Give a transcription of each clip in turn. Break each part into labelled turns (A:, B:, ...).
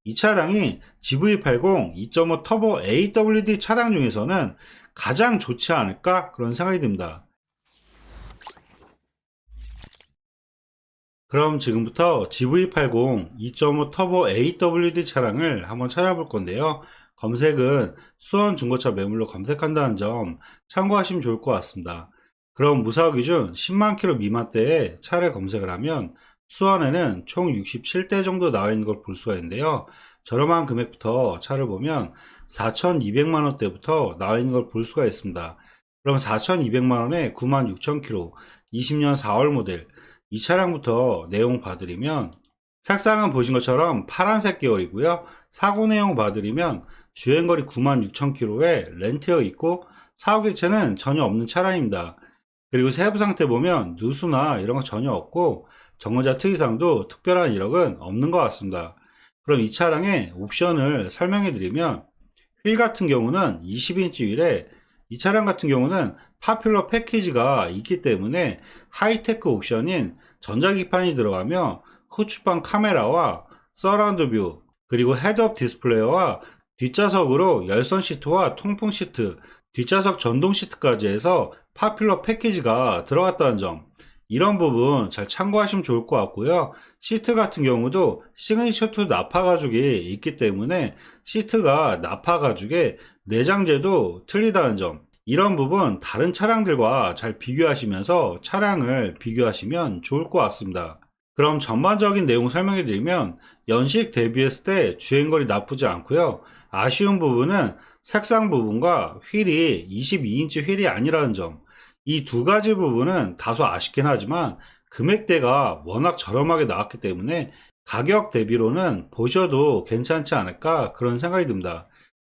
A: 이 차량이 GV80 2.5 터보 AWD 차량 중에서는 가장 좋지 않을까 그런 생각이 듭니다. 그럼 지금부터 GV80 2.5 터보 AWD 차량을 한번 찾아볼 건데요. 검색은 수원 중고차 매물로 검색한다는 점 참고하시면 좋을 것 같습니다. 그럼 무사고 기준 10만 킬로 미만대의 차를 검색을 하면 수원에는 총 67대 정도 나와 있는 걸 볼 수가 있는데요. 저렴한 금액부터 차를 보면 4,200만 원대부터 나와 있는 걸 볼 수가 있습니다. 그럼 4,200만 원에 96,000km, 20년 4월 모델, 이 차량부터 내용 봐드리면 색상은 보신 것처럼 파란색 계열이고요. 사고 내용 봐드리면 주행거리 96,000km에 렌트여 있고 사고 교체는 전혀 없는 차량입니다. 그리고 세부 상태 보면 누수나 이런 거 전혀 없고 정거자 특이사항도 특별한 이력은 없는 것 같습니다. 그럼 이 차량의 옵션을 설명해 드리면 휠 같은 경우는 20인치 휠에 이 차량 같은 경우는 파퓰러 패키지가 있기 때문에 하이테크 옵션인 전자기판이 들어가며 후추방 카메라와 서라운드 뷰 그리고 헤드업 디스플레이와 뒷좌석으로 열선 시트와 통풍 시트 뒷좌석 전동 시트까지 해서 파퓰러 패키지가 들어갔다는 점, 이런 부분 잘 참고하시면 좋을 것 같고요. 시트 같은 경우도 시그니처 2 나파 가죽이 있기 때문에 시트가 나파 가죽에 내장재도 틀리다는 점, 이런 부분 다른 차량들과 잘 비교하시면서 차량을 비교하시면 좋을 것 같습니다. 그럼 전반적인 내용 설명해 드리면 연식 대비했을 때 주행거리 나쁘지 않고요. 아쉬운 부분은 색상 부분과 휠이 22인치 휠이 아니라는 점, 이 두 가지 부분은 다소 아쉽긴 하지만 금액대가 워낙 저렴하게 나왔기 때문에 가격 대비로는 보셔도 괜찮지 않을까 그런 생각이 듭니다.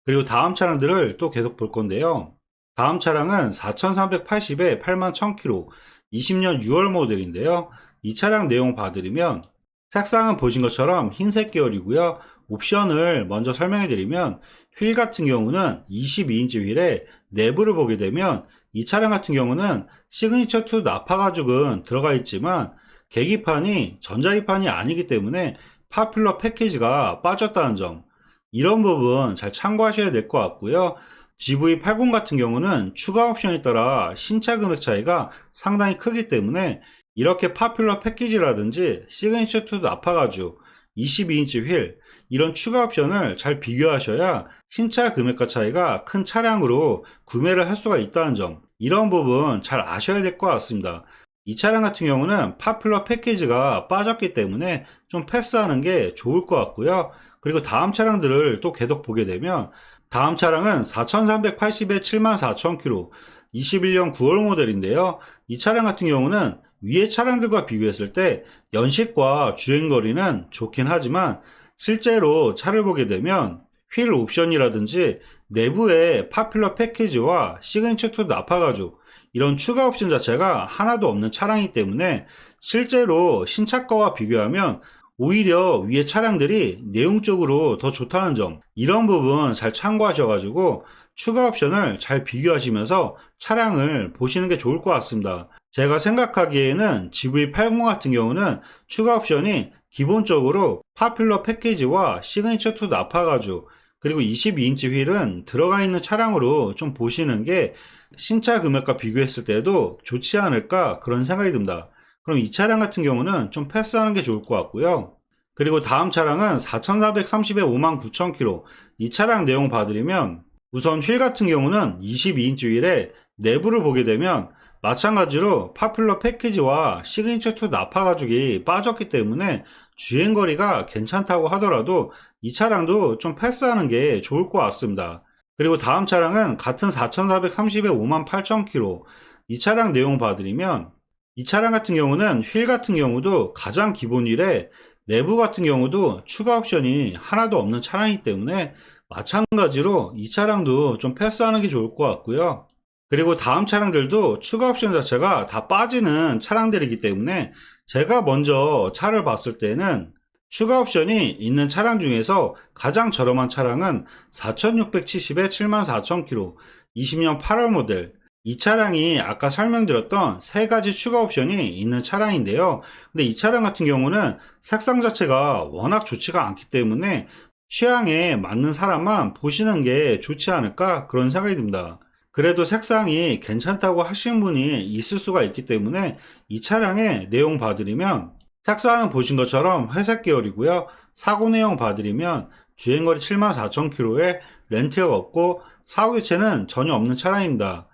A: 그리고 다음 차량들을 또 계속 볼 건데요. 다음 차량은 4380에 81,000km 20년 6월 모델인데요. 이 차량 내용 봐드리면 색상은 보신 것처럼 흰색 계열이고요. 옵션을 먼저 설명해 드리면 휠 같은 경우는 22인치 휠에 내부를 보게 되면 이 차량 같은 경우는 시그니처 2 나파 가죽은 들어가 있지만 계기판이 전자기판이 아니기 때문에 파퓰러 패키지가 빠졌다는 점, 이런 부분 잘 참고하셔야 될 것 같고요. GV80 같은 경우는 추가 옵션에 따라 신차 금액 차이가 상당히 크기 때문에 이렇게 파퓰러 패키지라든지 시그니처 2 나파 가죽, 22인치 휠, 이런 추가 옵션을 잘 비교하셔야 신차 금액과 차이가 큰 차량으로 구매를 할 수가 있다는 점, 이런 부분 잘 아셔야 될 것 같습니다. 이 차량 같은 경우는 파퓰러 패키지가 빠졌기 때문에 좀 패스하는 게 좋을 것 같고요. 그리고 다음 차량들을 또 계속 보게 되면 다음 차량은 4380에 74,000km 21년 9월 모델인데요. 이 차량 같은 경우는 위의 차량들과 비교했을 때 연식과 주행거리는 좋긴 하지만 실제로 차를 보게 되면 휠 옵션이라든지 내부의 파퓰러 패키지와 시그니처 2 나파 가죽, 이런 추가 옵션 자체가 하나도 없는 차량이기 때문에 실제로 신차가와 비교하면 오히려 위의 차량들이 내용적으로 더 좋다는 점, 이런 부분 잘 참고하셔가지고 추가 옵션을 잘 비교하시면서 차량을 보시는 게 좋을 것 같습니다. 제가 생각하기에는 GV80 같은 경우는 추가 옵션이 기본적으로 파퓰러 패키지와 시그니처 2 나파 가죽 그리고 22인치 휠은 들어가 있는 차량으로 좀 보시는 게 신차 금액과 비교했을 때도 좋지 않을까 그런 생각이 듭니다. 그럼 이 차량 같은 경우는 좀 패스하는 게 좋을 것 같고요. 그리고 다음 차량은 4430에 59,000km, 이 차량 내용 봐드리면 우선 휠 같은 경우는 22인치 휠에 내부를 보게 되면 마찬가지로 파퓰러 패키지와 시그니처 2 나파 가죽이 빠졌기 때문에 주행거리가 괜찮다고 하더라도 이 차량도 좀 패스하는 게 좋을 것 같습니다. 그리고 다음 차량은 같은 4430에 58,000km, 이 차량 내용 봐드리면 이 차량 같은 경우는 휠 같은 경우도 가장 기본 휠에 내부 같은 경우도 추가 옵션이 하나도 없는 차량이기 때문에 마찬가지로 이 차량도 좀 패스하는 게 좋을 것 같고요. 그리고 다음 차량들도 추가 옵션 자체가 다 빠지는 차량들이기 때문에 제가 먼저 차를 봤을 때는 추가 옵션이 있는 차량 중에서 가장 저렴한 차량은 4670에 74,000km 20년 8월 모델, 이 차량이 아까 설명드렸던 세 가지 추가 옵션이 있는 차량인데요. 근데 이 차량 같은 경우는 색상 자체가 워낙 좋지가 않기 때문에 취향에 맞는 사람만 보시는 게 좋지 않을까 그런 생각이 듭니다. 그래도 색상이 괜찮다고 하시는 분이 있을 수가 있기 때문에 이 차량의 내용 봐드리면 색상은 보신 것처럼 회색 계열이고요. 사고 내용 봐드리면 주행거리 74,000km에 렌트가 없고 사고 교체는 전혀 없는 차량입니다.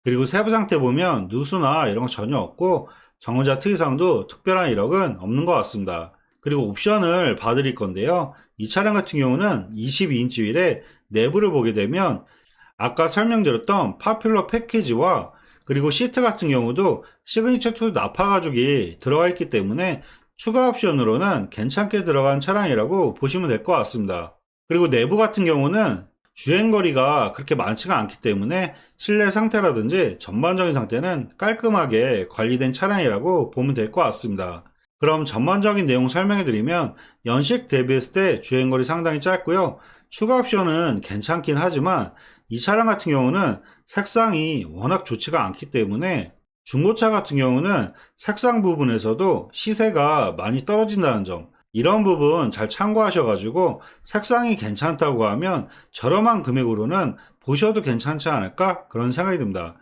A: 그리고 세부 상태 보면 누수나 이런 거 전혀 없고 정원자 특이사항도 특별한 이력은 없는 것 같습니다. 그리고 옵션을 봐드릴 건데요. 이 차량 같은 경우는 22인치 휠에 내부를 보게 되면 아까 설명드렸던 파퓰러 패키지와 그리고 시트 같은 경우도 시그니처 2 나파 가죽이 들어가 있기 때문에 추가 옵션으로는 괜찮게 들어간 차량이라고 보시면 될 것 같습니다. 그리고 내부 같은 경우는 주행거리가 그렇게 많지가 않기 때문에 실내 상태라든지 전반적인 상태는 깔끔하게 관리된 차량이라고 보면 될 것 같습니다. 그럼 전반적인 내용 설명해 드리면 연식 대비했을 때 주행거리 상당히 짧고요. 추가 옵션은 괜찮긴 하지만 이 차량 같은 경우는 색상이 워낙 좋지가 않기 때문에 중고차 같은 경우는 색상 부분에서도 시세가 많이 떨어진다는 점, 이런 부분 잘 참고하셔가지고 색상이 괜찮다고 하면 저렴한 금액으로는 보셔도 괜찮지 않을까 그런 생각이 듭니다.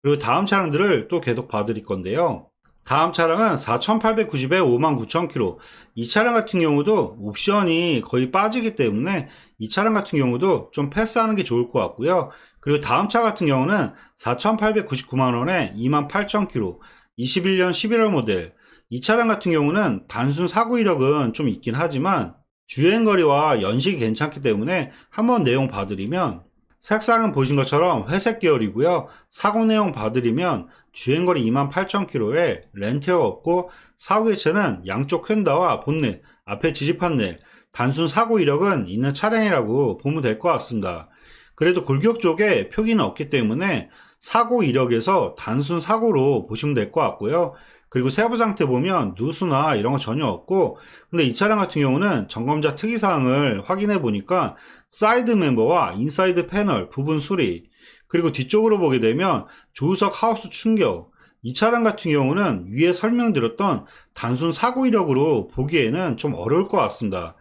A: 그리고 다음 차량들을 또 계속 봐드릴 건데요. 다음 차량은 4890에 59,000km. 이 차량 같은 경우도 옵션이 거의 빠지기 때문에 이 차량 같은 경우도 좀 패스하는 게 좋을 것 같고요. 그리고 다음 차 같은 경우는 4,899만원에 28,000km, 21년 11월 모델. 이 차량 같은 경우는 단순 사고 이력은 좀 있긴 하지만 주행거리와 연식이 괜찮기 때문에 한번 내용 봐드리면 색상은 보신 것처럼 회색 계열이고요. 사고 내용 봐드리면 주행거리 28,000km에 렌트가 없고 사고 개체는 양쪽 휀다와 본넷, 앞에 지지 판넬, 단순 사고 이력은 있는 차량이라고 보면 될 것 같습니다. 그래도 골격 쪽에 표기는 없기 때문에 사고 이력에서 단순 사고로 보시면 될 것 같고요. 그리고 세부 상태 보면 누수나 이런 거 전혀 없고, 근데 이 차량 같은 경우는 점검자 특이사항을 확인해 보니까 사이드 멤버와 인사이드 패널 부분 수리, 그리고 뒤쪽으로 보게 되면 조수석 하우스 충격, 이 차량 같은 경우는 위에 설명드렸던 단순 사고 이력으로 보기에는 좀 어려울 것 같습니다.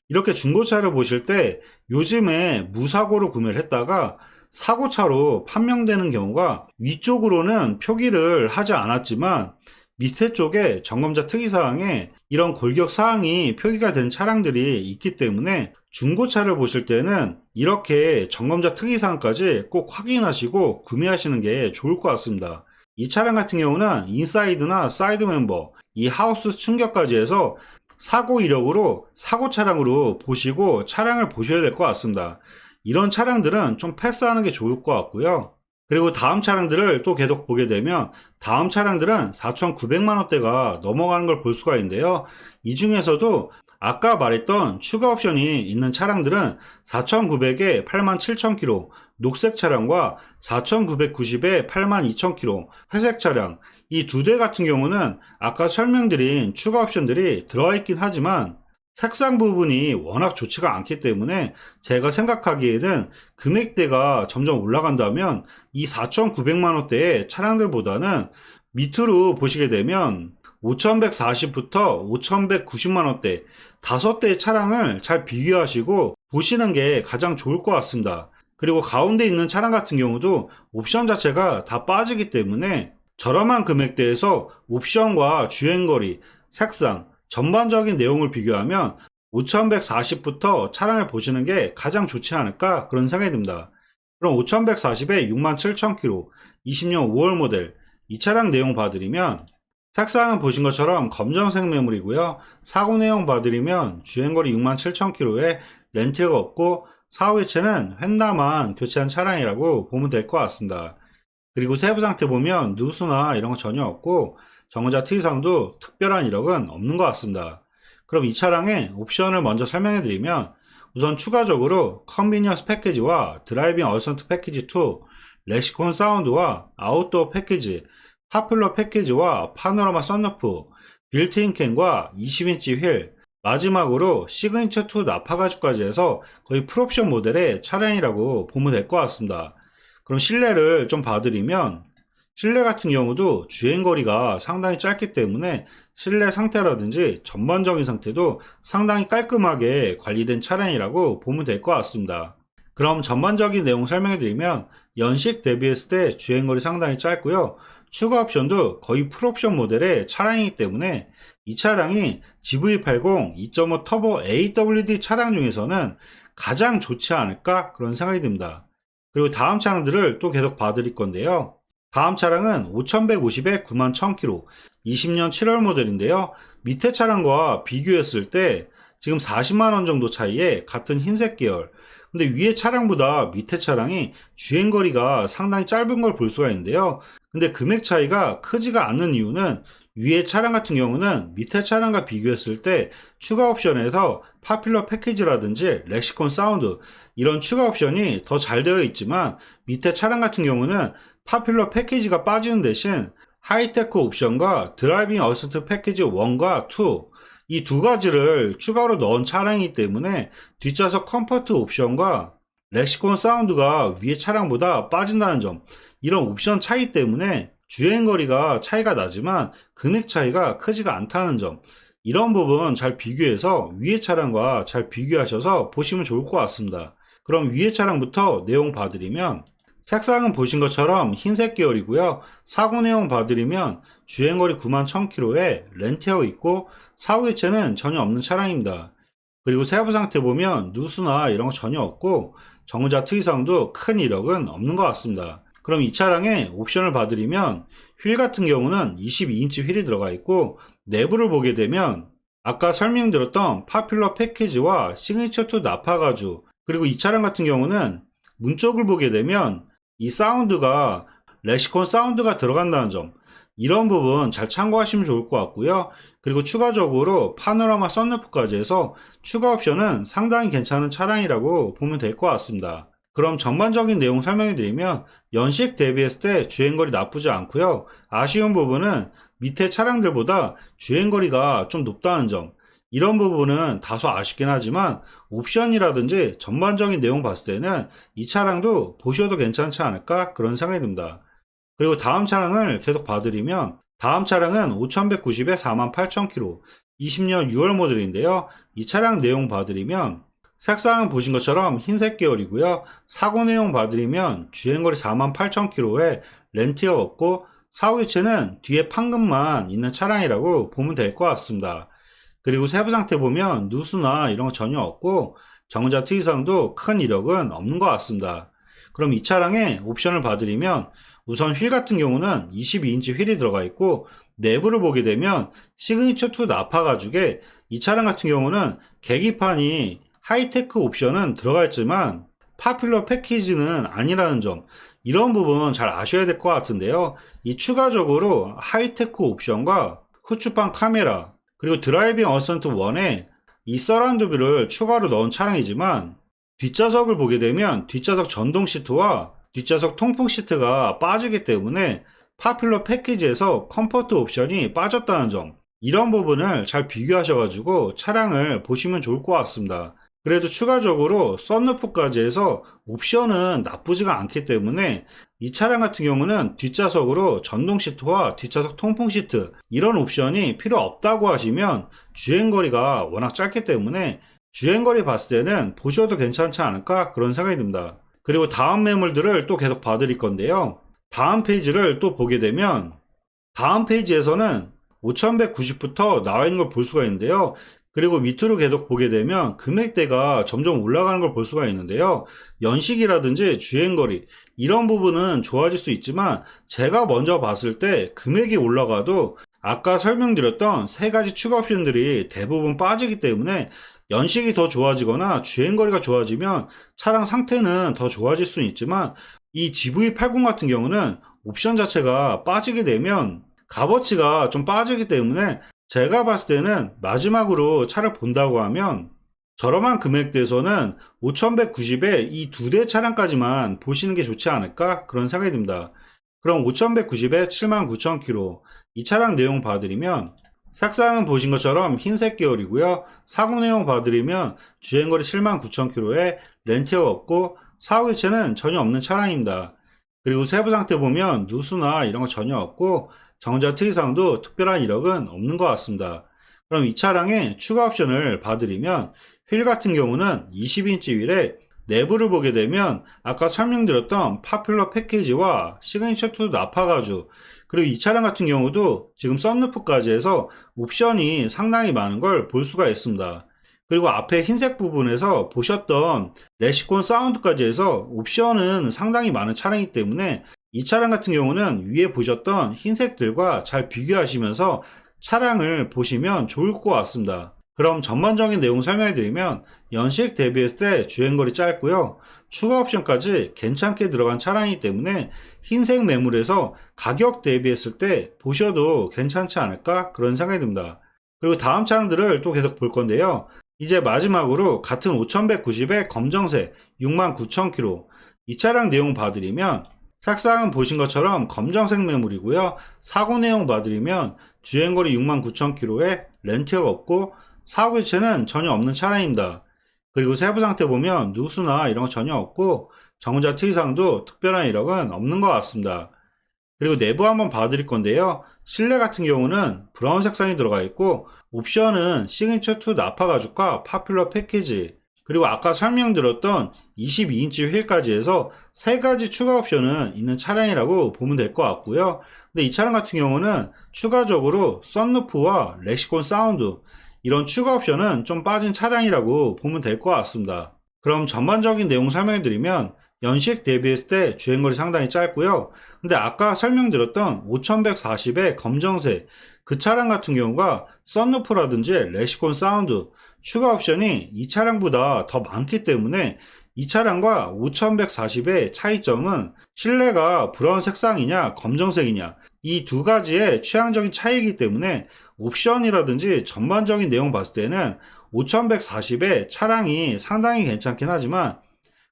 A: 이렇게 중고차를 보실 때 요즘에 무사고로 구매를 했다가 사고차로 판명되는 경우가 위쪽으로는 표기를 하지 않았지만 밑에 쪽에 점검자 특이사항에 이런 골격 사항이 표기가 된 차량들이 있기 때문에 중고차를 보실 때는 이렇게 점검자 특이사항까지 꼭 확인하시고 구매하시는 게 좋을 것 같습니다. 이 차량 같은 경우는 인사이드나 사이드 멤버, 이 하우스 충격까지 해서 사고 이력으로 사고 차량으로 보시고 차량을 보셔야 될 것 같습니다. 이런 차량들은 좀 패스하는 게 좋을 것 같고요. 그리고 다음 차량들을 또 계속 보게 되면 다음 차량들은 4,900만원대가 넘어가는 걸 볼 수가 있는데요. 이 중에서도 아까 말했던 추가 옵션이 있는 차량들은 4,900에 87,000km 녹색 차량과 4,990에 82,000km 회색 차량, 이 두 대 같은 경우는 아까 설명드린 추가 옵션들이 들어가 있긴 하지만 색상 부분이 워낙 좋지가 않기 때문에 제가 생각하기에는 금액대가 점점 올라간다면 이 4,900만원대의 차량들보다는 밑으로 보시게 되면 5,140부터 5,190만원대 5대의 차량을 잘 비교하시고 보시는 게 가장 좋을 것 같습니다. 그리고 가운데 있는 차량 같은 경우도 옵션 자체가 다 빠지기 때문에 저렴한 금액대에서 옵션과 주행거리, 색상, 전반적인 내용을 비교하면 5140부터 차량을 보시는 게 가장 좋지 않을까 그런 생각이 듭니다. 그럼 5140에 67,000km 20년 5월 모델 이 차량 내용 봐드리면 색상은 보신 것처럼 검정색 매물이고요. 사고 내용 봐드리면 주행거리 67,000km에 렌트가 없고 사후 교체는 휀다만 교체한 차량이라고 보면 될 것 같습니다. 그리고 세부 상태 보면 누수나 이런 거 전혀 없고 정원자 특이사항도 특별한 이력은 없는 것 같습니다. 그럼 이 차량의 옵션을 먼저 설명해 드리면 우선 추가적으로 컨비니언스 패키지와 드라이빙 어센트 패키지 2, 렉시콘 사운드와 아웃도어 패키지, 파퓰러 패키지와 파노라마 썬루프, 빌트인 캠과 20인치 휠, 마지막으로 시그니처 2 나파 가죽까지 해서 거의 풀옵션 모델의 차량이라고 보면 될 것 같습니다. 그럼 실내를 좀 봐드리면 실내 같은 경우도 주행거리가 상당히 짧기 때문에 실내 상태라든지 전반적인 상태도 상당히 깔끔하게 관리된 차량이라고 보면 될 것 같습니다. 그럼 전반적인 내용 설명해 드리면 연식 대비했을 때 주행거리 상당히 짧고요. 추가 옵션도 거의 풀옵션 모델의 차량이기 때문에 이 차량이 GV80 2.5 터보 AWD 차량 중에서는 가장 좋지 않을까 그런 생각이 듭니다. 그리고 다음 차량들을 또 계속 봐드릴 건데요. 다음 차량은 5150에 91,000km 20년 7월 모델인데요. 밑에 차량과 비교했을 때 지금 40만원 정도 차이에 같은 흰색 계열, 근데 위에 차량보다 밑에 차량이 주행거리가 상당히 짧은 걸 볼 수가 있는데요. 근데 금액 차이가 크지가 않는 이유는 위에 차량 같은 경우는 밑에 차량과 비교했을 때 추가 옵션에서 파퓰러 패키지라든지 렉시콘 사운드 이런 추가 옵션이 더 잘 되어 있지만 밑에 차량 같은 경우는 파퓰러 패키지가 빠지는 대신 하이테크 옵션과 드라이빙 어시스트 패키지 1과 2 이 두 가지를 추가로 넣은 차량이기 때문에 뒷좌석 컴포트 옵션과 렉시콘 사운드가 위에 차량보다 빠진다는 점, 이런 옵션 차이 때문에 주행거리가 차이가 나지만 금액 차이가 크지가 않다는 점, 이런 부분 잘 비교해서 위에 차량과 잘 비교하셔서 보시면 좋을 것 같습니다. 그럼 위에 차량부터 내용 봐드리면 색상은 보신 것처럼 흰색 계열이고요. 사고 내용 봐드리면 주행거리 91,000km에 렌티어 있고 사후 교체는 전혀 없는 차량입니다. 그리고 세부 상태 보면 누수나 이런 거 전혀 없고 정자 특이사항도 큰 이력은 없는 것 같습니다. 그럼 이 차량의 옵션을 봐드리면 휠 같은 경우는 22인치 휠이 들어가 있고 내부를 보게 되면 아까 설명드렸던 파퓰러 패키지와 시그니처2 나파 가죽, 그리고 이 차량 같은 경우는 문 쪽을 보게 되면 이 사운드가 렉시콘 사운드가 들어간다는 점, 이런 부분 잘 참고하시면 좋을 것 같고요. 그리고 추가적으로 파노라마 썬루프까지 해서 추가 옵션은 상당히 괜찮은 차량이라고 보면 될 것 같습니다. 그럼 전반적인 내용 설명해 드리면 연식 대비했을 때 주행거리 나쁘지 않고요. 아쉬운 부분은 밑에 차량들보다 주행거리가 좀 높다는 점, 이런 부분은 다소 아쉽긴 하지만 옵션이라든지 전반적인 내용 봤을 때는 이 차량도 보셔도 괜찮지 않을까 그런 생각이 듭니다. 그리고 다음 차량을 계속 봐드리면 다음 차량은 5190에 48,000km 20년 6월 모델인데요. 이 차량 내용 봐드리면 색상은 보신 것처럼 흰색 계열이고요. 사고 내용 봐드리면 주행거리 48,000km에 렌티어 없고 사후 교체는 뒤에 판금만 있는 차량이라고 보면 될 것 같습니다. 그리고 세부 상태 보면 누수나 이런 거 전혀 없고 정자 특이사항도 큰 이력은 없는 것 같습니다. 그럼 이 차량의 옵션을 봐드리면 우선 휠 같은 경우는 22인치 휠이 들어가 있고 내부를 보게 되면 시그니처2 나파 가죽에 이 차량 같은 경우는 계기판이 하이테크 옵션은 들어가 있지만 파퓰러 패키지는 아니라는 점, 이런 부분 잘 아셔야 될 것 같은데요. 이 추가적으로 하이테크 옵션과 후추판 카메라 그리고 드라이빙 어시스턴트 1에 이 서라운드 뷰를 추가로 넣은 차량이지만 뒷좌석을 보게 되면 뒷좌석 전동 시트와 뒷좌석 통풍 시트가 빠지기 때문에 파퓰러 패키지에서 컴포트 옵션이 빠졌다는 점, 이런 부분을 잘 비교하셔가지고 차량을 보시면 좋을 것 같습니다. 그래도 추가적으로 썬루프까지 해서 옵션은 나쁘지가 않기 때문에 이 차량 같은 경우는 뒷좌석으로 전동 시트와 뒷좌석 통풍 시트 이런 옵션이 필요 없다고 하시면 주행거리가 워낙 짧기 때문에 주행거리 봤을 때는 보셔도 괜찮지 않을까 그런 생각이 듭니다. 그리고 다음 매물들을 또 계속 봐드릴 건데요. 다음 페이지를 또 보게 되면 다음 페이지에서는 5190부터 나와 있는 걸 볼 수가 있는데요. 그리고 밑으로 계속 보게 되면 금액대가 점점 올라가는 걸 볼 수가 있는데요. 연식이라든지 주행거리 이런 부분은 좋아질 수 있지만 제가 먼저 봤을 때 금액이 올라가도 아까 설명드렸던 세 가지 추가 옵션들이 대부분 빠지기 때문에 연식이 더 좋아지거나 주행거리가 좋아지면 차량 상태는 더 좋아질 수는 있지만 이 GV80 같은 경우는 옵션 자체가 빠지게 되면 값어치가 좀 빠지기 때문에 제가 봤을 때는 마지막으로 차를 본다고 하면 저렴한 금액대에서는 5190에 이 두 대 차량까지만 보시는 게 좋지 않을까 그런 생각이 듭니다. 그럼 5190에 79,000km 이 차량 내용 봐드리면 색상은 보신 것처럼 흰색 계열이고요. 사고 내용 봐드리면 주행거리 79,000km에 렌티어 없고 사후 교체는 전혀 없는 차량입니다. 그리고 세부 상태 보면 누수나 이런 거 전혀 없고 정자 특이사항도 특별한 이력은 없는 것 같습니다. 그럼 이 차량의 추가 옵션을 봐드리면 휠 같은 경우는 20인치 휠에 내부를 보게 되면 아까 설명드렸던 파퓰러 패키지와 시그니처 2 나파 가죽, 그리고 이 차량 같은 경우도 지금 썬루프까지 해서 옵션이 상당히 많은 걸 볼 수가 있습니다. 그리고 앞에 흰색 부분에서 보셨던 레시콘 사운드까지 해서 옵션은 상당히 많은 차량이기 때문에 이 차량 같은 경우는 위에 보셨던 흰색들과 잘 비교하시면서 차량을 보시면 좋을 것 같습니다. 그럼 전반적인 내용 설명해 드리면 연식 대비했을 때 주행거리 짧고요. 추가 옵션까지 괜찮게 들어간 차량이기 때문에 흰색 매물에서 가격 대비했을 때 보셔도 괜찮지 않을까 그런 생각이 듭니다. 그리고 다음 차량들을 또 계속 볼 건데요. 이제 마지막으로 같은 5190의 검정색 69,000km, 이 차량 내용 봐드리면 색상은 보신 것처럼 검정색 매물이고요. 사고 내용 봐드리면 주행거리 69,000km에 렌트가 없고 사고 교체는 전혀 없는 차량입니다. 그리고 세부 상태 보면 누수나 이런 거 전혀 없고 정자 특이사항도 특별한 이력은 없는 것 같습니다. 그리고 내부 한번 봐드릴 건데요. 실내 같은 경우는 브라운 색상이 들어가 있고 옵션은 시그니처 2 나파 가죽과 파퓰러 패키지, 그리고 아까 설명드렸던 22인치 휠까지 해서 3가지 추가 옵션은 있는 차량이라고 보면 될 것 같고요. 근데 이 차량 같은 경우는 추가적으로 썬루프와 렉시콘 사운드, 이런 추가 옵션은 좀 빠진 차량이라고 보면 될 것 같습니다. 그럼 전반적인 내용 설명해 드리면 연식 대비했을 때 주행거리 상당히 짧고요. 근데 아까 설명드렸던 5140의 검정색 그 차량 같은 경우가 썬루프라든지 렉시콘 사운드 추가 옵션이 이 차량보다 더 많기 때문에 이 차량과 5140의 차이점은 실내가 브라운 색상이냐 검정색이냐 이 두 가지의 취향적인 차이이기 때문에 옵션이라든지 전반적인 내용 봤을 때는 5140의 차량이 상당히 괜찮긴 하지만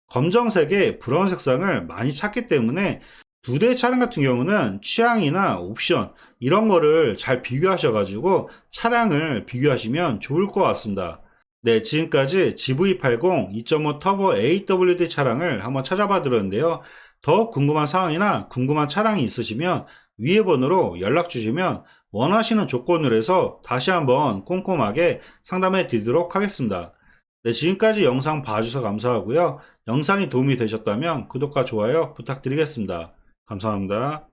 A: 검정색의 브라운 색상을 많이 찾기 때문에 두 대의 차량 같은 경우는 취향이나 옵션 이런 거를 잘 비교하셔가지고 차량을 비교하시면 좋을 것 같습니다. 네, 지금까지 GV80 2.5 터보 AWD 차량을 한번 찾아봐 드렸는데요. 더 궁금한 사항이나 궁금한 차량이 있으시면 위에 번호로 연락 주시면 원하시는 조건으로 해서 다시 한번 꼼꼼하게 상담해 드리도록 하겠습니다. 네, 지금까지 영상 봐주셔서 감사하고요. 영상이 도움이 되셨다면 구독과 좋아요 부탁드리겠습니다. 감사합니다.